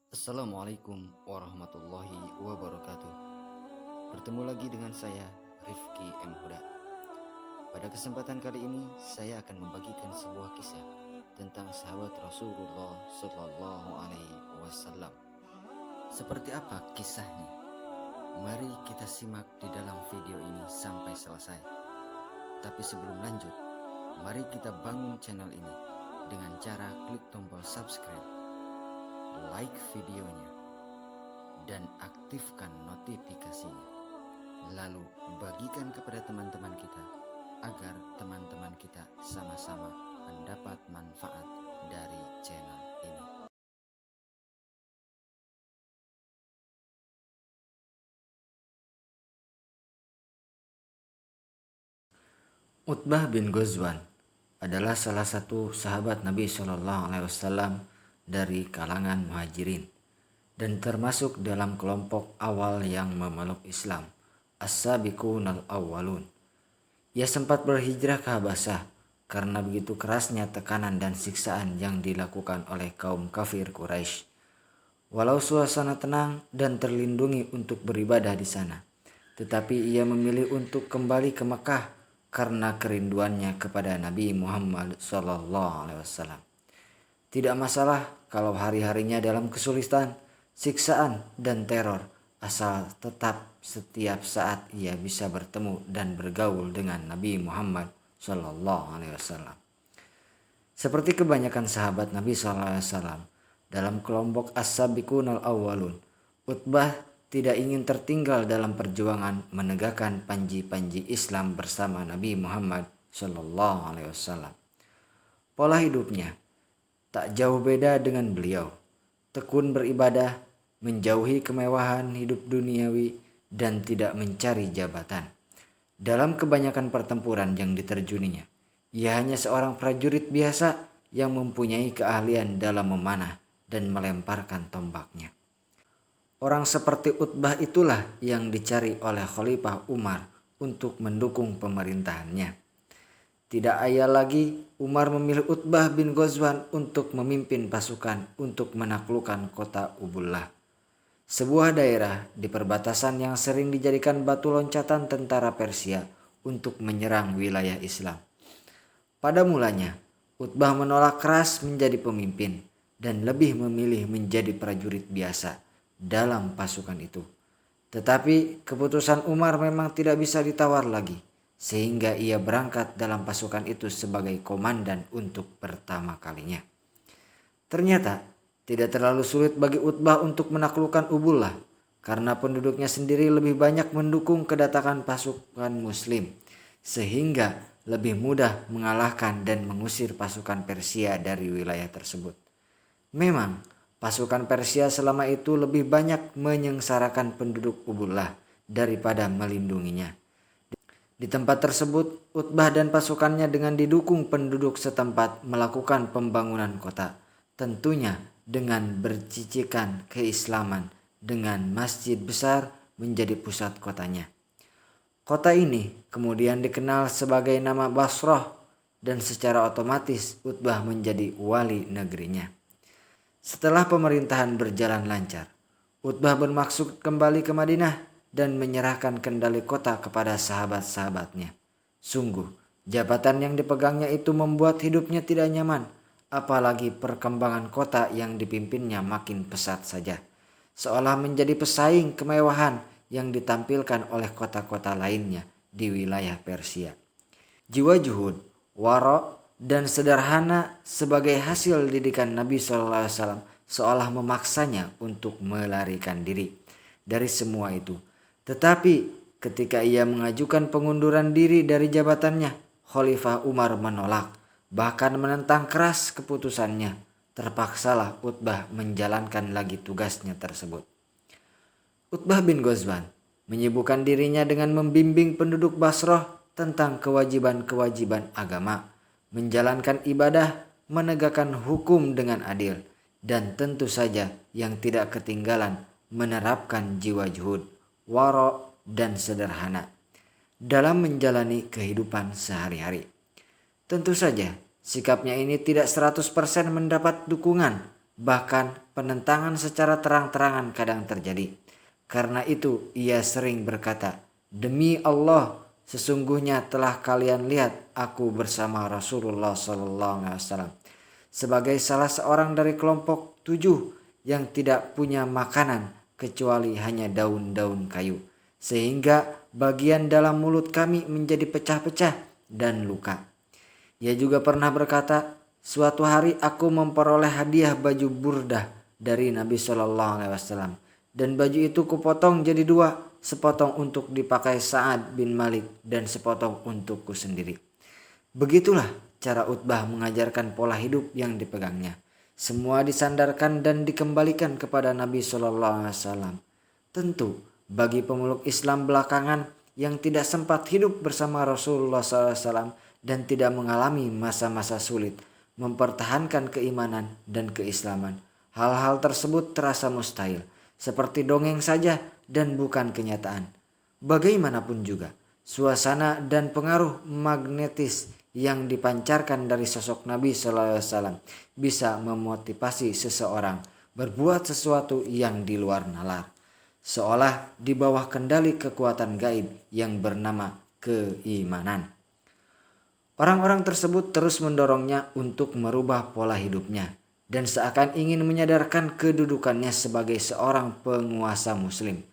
Assalamualaikum warahmatullahi wabarakatuh. Bertemu lagi dengan saya, Rifki M. Huda. Pada kesempatan kali ini, saya akan membagikan sebuah kisah tentang sahabat Rasulullah Sallallahu Alaihi Wasallam. Seperti apa kisahnya? Mari kita simak di dalam video ini sampai selesai. Tapi sebelum lanjut, mari kita bangun channel ini dengan cara klik tombol subscribe, like videonya, dan aktifkan notifikasinya. Lalu bagikan kepada teman-teman kita agar teman-teman kita sama-sama mendapat manfaat dari channel ini. Utbah bin Ghazwan adalah salah satu sahabat Nabi Shallallahu Alaihi Wasallam dari kalangan Muhajirin dan termasuk dalam kelompok awal yang memeluk Islam, As-Sabiqunal Awwalun. Ia sempat berhijrah ke Habasyah karena begitu kerasnya tekanan dan siksaan yang dilakukan oleh kaum kafir Quraisy. Walau suasana tenang dan terlindungi untuk beribadah di sana, tetapi ia memilih untuk kembali ke Mekah karena kerinduannya kepada Nabi Muhammad SAW. Tidak masalah kalau hari-harinya dalam kesulitan, siksaan, dan teror, asal tetap setiap saat ia bisa bertemu dan bergaul dengan Nabi Muhammad SAW. Seperti kebanyakan sahabat Nabi SAW, dalam kelompok As-Sabiqunal Awwalun, Utbah tidak ingin tertinggal dalam perjuangan menegakkan panji-panji Islam bersama Nabi Muhammad SAW. Pola hidupnya tak jauh beda dengan beliau. Tekun beribadah, menjauhi kemewahan hidup duniawi, dan tidak mencari jabatan. Dalam kebanyakan pertempuran yang diterjuninya, ia hanya seorang prajurit biasa yang mempunyai keahlian dalam memanah dan melemparkan tombaknya. Orang seperti Utbah itulah yang dicari oleh Khalifah Umar untuk mendukung pemerintahannya. Tidak ayal lagi Umar memilih Utbah bin Ghazwan untuk memimpin pasukan untuk menaklukkan kota Ubullah, sebuah daerah di perbatasan yang sering dijadikan batu loncatan tentara Persia untuk menyerang wilayah Islam. Pada mulanya, Utbah menolak keras menjadi pemimpin dan lebih memilih menjadi prajurit biasa dalam pasukan itu. Tetapi keputusan Umar memang tidak bisa ditawar lagi, sehingga ia berangkat dalam pasukan itu sebagai komandan untuk pertama kalinya. Ternyata tidak terlalu sulit bagi Utbah untuk menaklukkan Ubullah karena penduduknya sendiri lebih banyak mendukung kedatangan pasukan Muslim, sehingga lebih mudah mengalahkan dan mengusir pasukan Persia dari wilayah tersebut. Memang pasukan Persia selama itu lebih banyak menyengsarakan penduduk Ubullah daripada melindunginya. Di tempat tersebut, Utbah dan pasukannya dengan didukung penduduk setempat melakukan pembangunan kota, tentunya dengan bercicikan keislaman dengan masjid besar menjadi pusat kotanya. Kota ini kemudian dikenal sebagai nama Basrah dan secara otomatis Utbah menjadi wali negerinya. Setelah pemerintahan berjalan lancar, Utbah bermaksud kembali ke Madinah dan menyerahkan kendali kota kepada sahabat-sahabatnya. Sungguh, jabatan yang dipegangnya itu membuat hidupnya tidak nyaman, apalagi perkembangan kota yang dipimpinnya makin pesat saja, seolah menjadi pesaing kemewahan yang ditampilkan oleh kota-kota lainnya di wilayah Persia. Jiwa juhud, wara, dan sederhana sebagai hasil didikan Nabi SAW seolah memaksanya untuk melarikan diri dari semua itu. Tetapi ketika ia mengajukan pengunduran diri dari jabatannya, Khalifah Umar menolak, bahkan menentang keras keputusannya. Terpaksalah Utbah menjalankan lagi tugasnya tersebut. Utbah bin Ghazwan menyibukkan dirinya dengan membimbing penduduk Basrah tentang kewajiban-kewajiban agama, menjalankan ibadah, menegakkan hukum dengan adil, dan tentu saja yang tidak ketinggalan menerapkan jiwa juhud, wara, dan sederhana dalam menjalani kehidupan sehari-hari. Tentu saja sikapnya ini tidak 100% mendapat dukungan, bahkan penentangan secara terang-terangan kadang terjadi. Karena itu ia sering berkata, "Demi Allah, sesungguhnya telah kalian lihat aku bersama Rasulullah SAW sebagai salah seorang dari kelompok 7 yang tidak punya makanan kecuali hanya daun-daun kayu, sehingga bagian dalam mulut kami menjadi pecah-pecah dan luka." Ia juga pernah berkata, "Suatu hari aku memperoleh hadiah baju burdah dari Nabi SAW, dan baju itu kupotong jadi 2, sepotong untuk dipakai Sa'ad bin Malik dan sepotong untukku sendiri." Begitulah cara Utbah mengajarkan pola hidup yang dipegangnya. Semua disandarkan dan dikembalikan kepada Nabi SAW. Tentu bagi pemeluk Islam belakangan yang tidak sempat hidup bersama Rasulullah SAW dan tidak mengalami masa-masa sulit mempertahankan keimanan dan keislaman, hal-hal tersebut terasa mustahil, seperti dongeng saja dan bukan kenyataan. Bagaimanapun juga, suasana dan pengaruh magnetis yang dipancarkan dari sosok Nabi SAW bisa memotivasi seseorang berbuat sesuatu yang di luar nalar, seolah di bawah kendali kekuatan gaib yang bernama keimanan. Orang-orang tersebut terus mendorongnya untuk merubah pola hidupnya dan seakan ingin menyadarkan kedudukannya sebagai seorang penguasa muslim.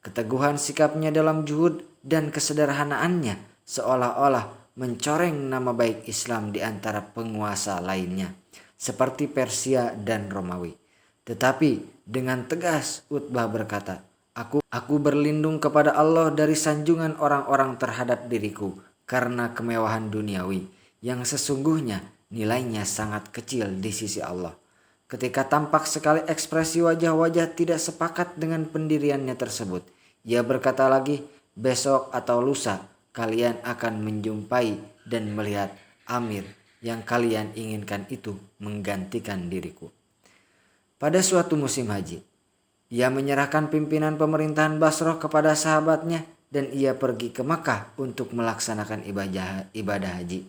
Keteguhan sikapnya dalam juhud dan kesederhanaannya seolah-olah mencoreng nama baik Islam di antara penguasa lainnya, seperti Persia dan Romawi. Tetapi dengan tegas Utbah berkata, Aku berlindung kepada Allah dari sanjungan orang-orang terhadap diriku karena kemewahan duniawi yang sesungguhnya nilainya sangat kecil di sisi Allah. Ketika tampak sekali ekspresi wajah-wajah tidak sepakat dengan pendiriannya tersebut, ia berkata lagi, "Besok atau lusa kalian akan menjumpai dan melihat Amir yang kalian inginkan itu menggantikan diriku." Pada suatu musim haji, ia menyerahkan pimpinan pemerintahan Basrah kepada sahabatnya dan ia pergi ke Makkah untuk melaksanakan ibadah haji.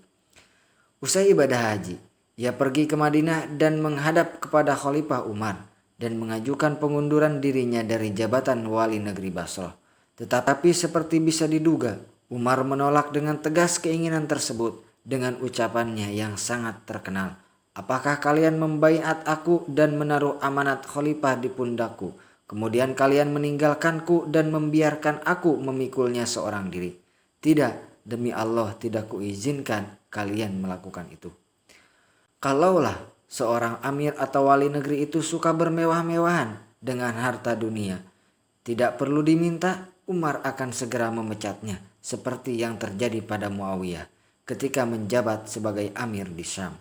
Usai ibadah haji, ia pergi ke Madinah dan menghadap kepada Khalifah Umar dan mengajukan pengunduran dirinya dari jabatan wali negeri Basrah. Tetapi seperti bisa diduga, Umar menolak dengan tegas keinginan tersebut dengan ucapannya yang sangat terkenal, "Apakah kalian membaiat aku dan menaruh amanat khalifah di pundakku? Kemudian kalian meninggalkanku dan membiarkan aku memikulnya seorang diri? Tidak, demi Allah tidak kuizinkan kalian melakukan itu." Kalaulah seorang amir atau wali negeri itu suka bermewah-mewahan dengan harta dunia, tidak perlu diminta, Umar akan segera memecatnya, seperti yang terjadi pada Muawiyah ketika menjabat sebagai amir di Syam.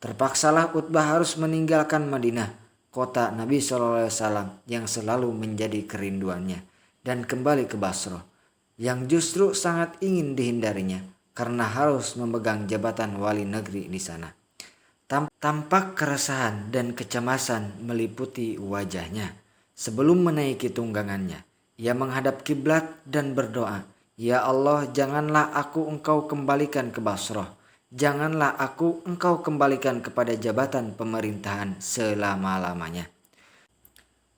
Terpaksalah Utbah harus meninggalkan Madinah, kota Nabi SAW yang selalu menjadi kerinduannya, dan kembali ke Basrah yang justru sangat ingin dihindarinya karena harus memegang jabatan wali negeri di sana. Tampak keresahan dan kecemasan meliputi wajahnya. Sebelum menaiki tunggangannya, ia menghadap kiblat dan berdoa, "Ya Allah, janganlah engkau kembalikan ke Basrah. Janganlah engkau kembalikan kepada jabatan pemerintahan selama-lamanya."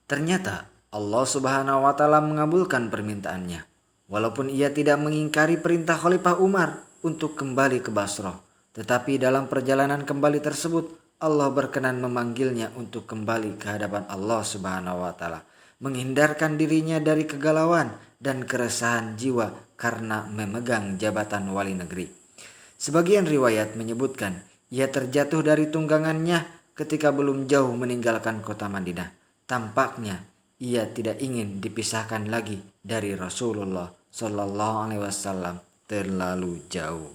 Ternyata Allah Subhanahu wa taala mengabulkan permintaannya. Walaupun ia tidak mengingkari perintah Khalifah Umar untuk kembali ke Basrah, tetapi dalam perjalanan kembali tersebut Allah berkenan memanggilnya untuk kembali ke hadapan Allah Subhanahu wa taala, menghindarkan dirinya dari kegalauan dan keresahan jiwa karena memegang jabatan wali negeri. Sebagian riwayat menyebutkan ia terjatuh dari tunggangannya ketika belum jauh meninggalkan kota Madinah. Tampaknya ia tidak ingin dipisahkan lagi dari Rasulullah Shallallahu Alaihi Wasallam terlalu jauh.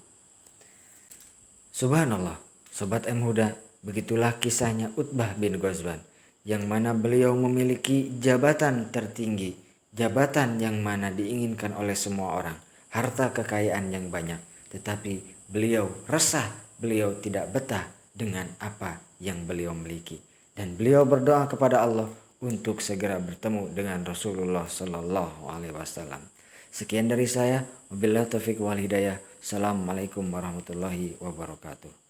Subhanallah, Sobat M Huda, begitulah kisahnya Utbah bin Ghazwan, yang mana beliau memiliki jabatan tertinggi, jabatan yang mana diinginkan oleh semua orang, harta kekayaan yang banyak, tetapi beliau resah, beliau tidak betah dengan apa yang beliau miliki, dan beliau berdoa kepada Allah untuk segera bertemu dengan Rasulullah Sallallahu Alaihi Wasallam. Sekian dari saya, wabillahi taufiq wal hidayah. Assalamualaikum warahmatullahi wabarakatuh.